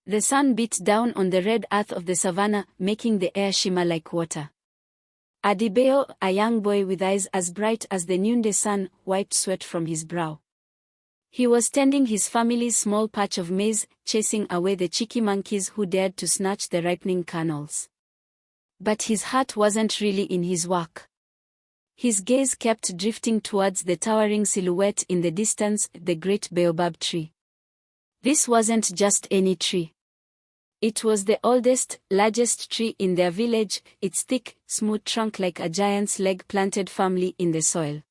The sun beat down on the red earth of the savannah, making the air shimmer like water. Adebayo, a young boy with eyes as bright as the noonday sun, wiped sweat from his brow. He was tending his family's small patch of maize, chasing away the cheeky monkeys who dared to snatch the ripening kernels. But his heart wasn't really in his work. His gaze kept drifting towards the towering silhouette in the distance, the great Baobab tree. This wasn't just any tree. It was the oldest, largest tree in their village, its thick, smooth trunk like a giant's leg planted firmly in the soil.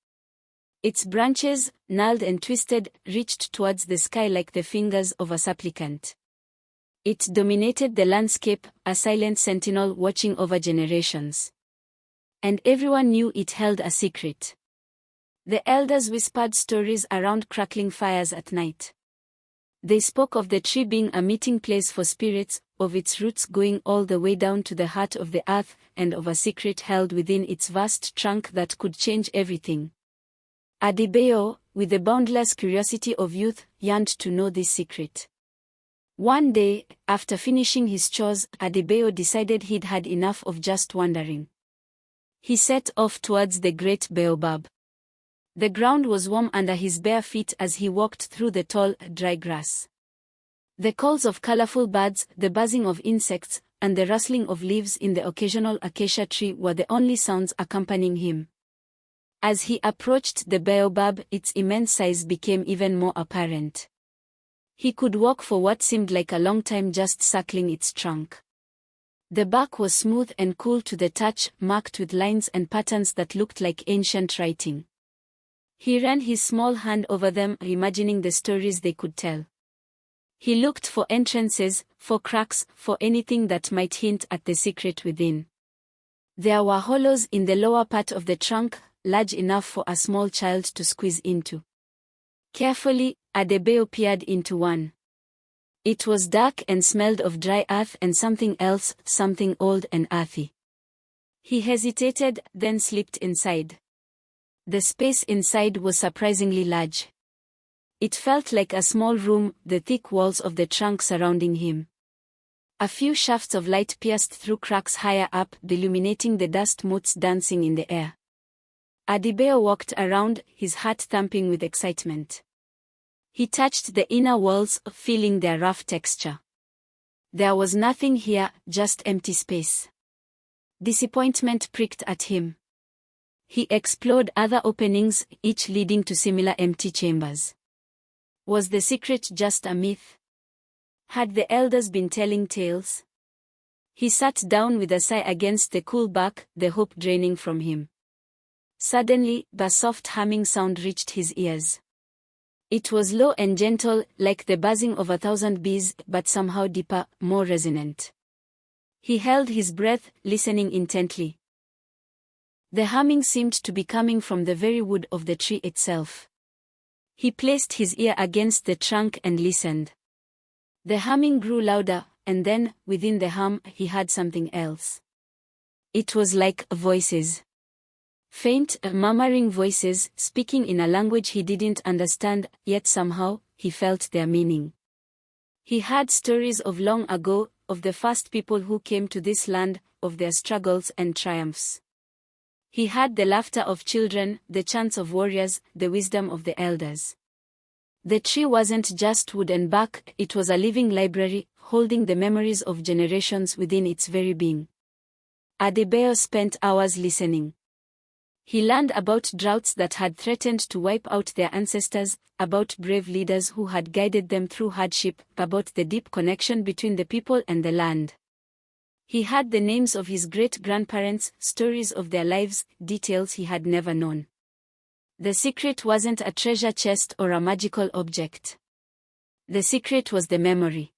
Its branches, gnarled and twisted, reached towards the sky like the fingers of a supplicant. It dominated the landscape, a silent sentinel watching over generations. And everyone knew it held a secret. The elders whispered stories around crackling fires at night. They spoke of the tree being a meeting place for spirits, of its roots going all the way down to the heart of the earth, and of a secret held within its vast trunk that could change everything. Adebayo, with the boundless curiosity of youth, yearned to know this secret. One day, after finishing his chores, Adebayo decided he'd had enough of just wandering. He set off towards the great Baobab. The ground was warm under his bare feet as he walked through the tall, dry grass. The calls of colorful birds, the buzzing of insects, and the rustling of leaves in the occasional acacia tree were the only sounds accompanying him. As he approached the Baobab, its immense size became even more apparent. He could walk for what seemed like a long time just circling its trunk. The bark was smooth and cool to the touch, marked with lines and patterns that looked like ancient writing. He ran his small hand over them, imagining the stories they could tell. He looked for entrances, for cracks, for anything that might hint at the secret within. There were hollows in the lower part of the trunk, large enough for a small child to squeeze into. Carefully, Adebayo peered into one. It was dark and smelled of dry earth and something else, something old and earthy. He hesitated, then slipped inside. The space inside was surprisingly large. It felt like a small room, the thick walls of the trunk surrounding him. A few shafts of light pierced through cracks higher up, illuminating the dust motes dancing in the air. Adebayo walked around, his heart thumping with excitement. He touched the inner walls, feeling their rough texture. There was nothing here, just empty space. Disappointment pricked at him. He explored other openings, each leading to similar empty chambers. Was the secret just a myth? Had the elders been telling tales? He sat down with a sigh against the cool bark, the hope draining from him. Suddenly, a soft humming sound reached his ears. It was low and gentle, like the buzzing of 1,000 bees, but somehow deeper, more resonant. He held his breath, listening intently. The humming seemed to be coming from the very wood of the tree itself. He placed his ear against the trunk and listened. The humming grew louder, and then, within the hum, he heard something else. It was like voices. Faint, murmuring voices, speaking in a language he didn't understand, yet somehow, he felt their meaning. He heard stories of long ago, of the first people who came to this land, of their struggles and triumphs. He heard the laughter of children, the chants of warriors, the wisdom of the elders. The tree wasn't just wood and bark, it was a living library, holding the memories of generations within its very being. Adebayo spent hours listening. He learned about droughts that had threatened to wipe out their ancestors, about brave leaders who had guided them through hardship, about the deep connection between the people and the land. He had the names of his great-grandparents, stories of their lives, details he had never known. The secret wasn't a treasure chest or a magical object. The secret was the memory.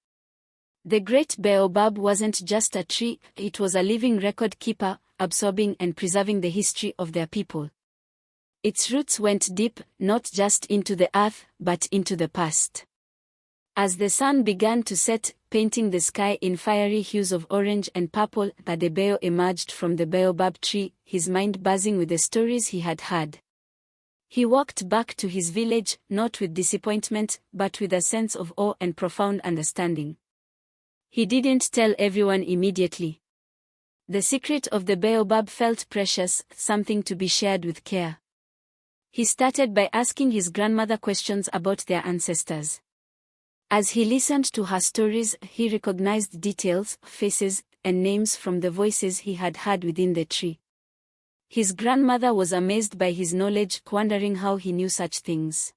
The great Baobab wasn't just a tree, it was a living record keeper, absorbing and preserving the history of their people. Its roots went deep, not just into the earth, but into the past. As the sun began to set, painting the sky in fiery hues of orange and purple, Adebayo emerged from the Baobab tree, his mind buzzing with the stories he had heard. He walked back to his village, not with disappointment, but with a sense of awe and profound understanding. He didn't tell everyone immediately. The secret of the baobab felt precious, something to be shared with care. He started by asking his grandmother questions about their ancestors. As he listened to her stories, he recognized details, faces, and names from the voices he had heard within the tree. His grandmother was amazed by his knowledge, wondering how he knew such things.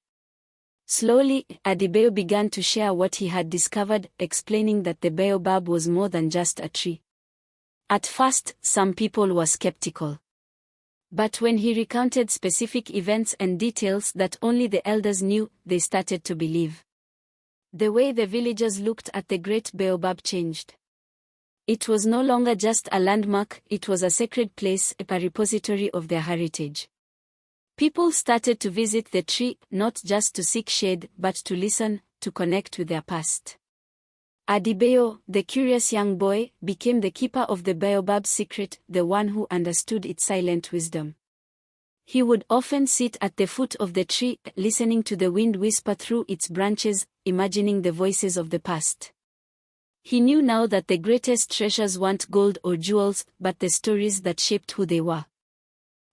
Slowly, Adibeo began to share what he had discovered, explaining that the baobab was more than just a tree. At first, some people were skeptical. But when he recounted specific events and details that only the elders knew, they started to believe. The way the villagers looked at the great baobab changed. It was no longer just a landmark, it was a sacred place, a repository of their heritage. People started to visit the tree, not just to seek shade, but to listen, to connect with their past. Adibeo, the curious young boy, became the keeper of the baobab's secret, the one who understood its silent wisdom. He would often sit at the foot of the tree, listening to the wind whisper through its branches, imagining the voices of the past. He knew now that the greatest treasures weren't gold or jewels, but the stories that shaped who they were.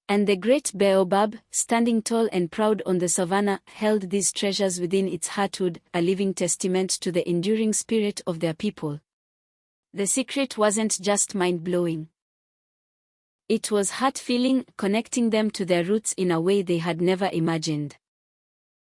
And the great baobab, standing tall and proud on the savanna, held these treasures within its heartwood, a living testament to the enduring spirit of their people. The secret wasn't just mind-blowing. It was heart-filling, connecting them to their roots in a way they had never imagined.